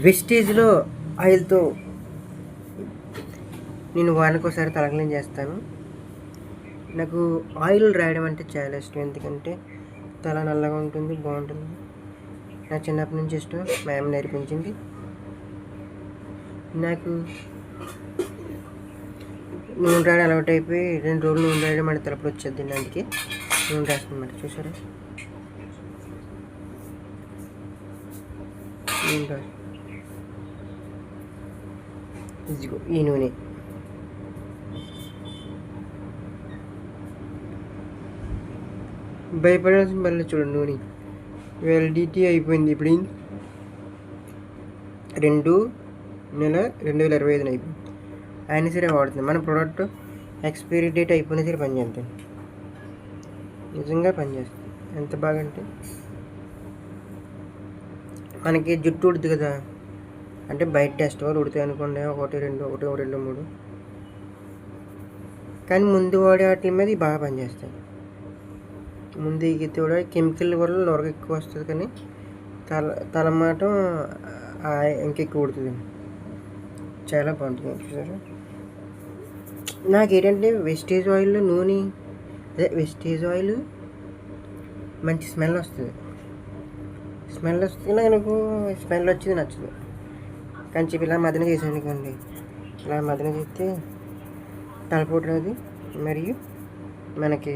వెస్టేజ్లో ఆయిల్తో నేను వారానికోసారి తల క్లీన్ చేస్తాను. నాకు ఆయిల్ రాయడం అంటే చాలా ఇష్టం, ఎందుకంటే తల నల్లగా ఉంటుంది, బాగుంటుంది. నాకు చిన్నప్పటి నుంచి ఇష్టం, మా అమ్మ నేర్పించింది. నాకు నూనె రాయడం అలవాటు అయిపోయి 2 రోజులు నూనె రాయడం అంటే తలపుడు వచ్చేది. అందుకే నూనె రాస్తుందన్నమాట. చూసారా, నూనె రా ఇదిగో ఈ నూనె. భయపడాల్సిన పర్లేదు. చూడండి, నూనె వ్యాలిడిటీ అయిపోయింది. ఇప్పుడు 2/2025 అయిపోయింది. అయినా సరే వాడుతుంది. మన ప్రోడక్ట్ ఎక్స్పైరీ డేట్ అయిపోయినా సరే పనిచేస్తుంది. నిజంగా పనిచేస్తుంది. ఎంత బాగా అంటే, మనకి జుట్టు ఉడుతుంది కదా, అంటే బయట టెస్ట్ వాళ్ళు ఉడతాయి అనుకోండి, 1, 2, 3. కానీ ముందు వాడే వాటి మీద బాగా పనిచేస్తాయి. ముందు ఎగితే కూడా కెమికల్ వల్ల నొరగ ఎక్కువ వస్తుంది, కానీ తలమాట ఇంకెక్కువ ఉడుతుంది. చాలా బాగుంటుంది. చూసారా, నాకేంటంటే వెస్టేజ్ ఆయిల్లో నూనె, అదే వెస్టేజ్ ఆయిల్ మంచి స్మెల్ వస్తుంది. నాకు స్మెల్ వచ్చేది నచ్చదు. కానీ చెప్పి ఇలా మదన చేసాను అనుకోండి, ఇలా మదన చేస్తే తలపోటు రాదు, మరియు మనకి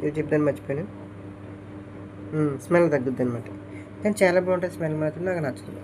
ఇది చెప్తాను మర్చిపోయాను, స్మెల్ తగ్గుద్ది అనమాట. కానీ చాలా బాగుంటుంది. స్మెల్ మాత్రం నాకు నచ్చదు.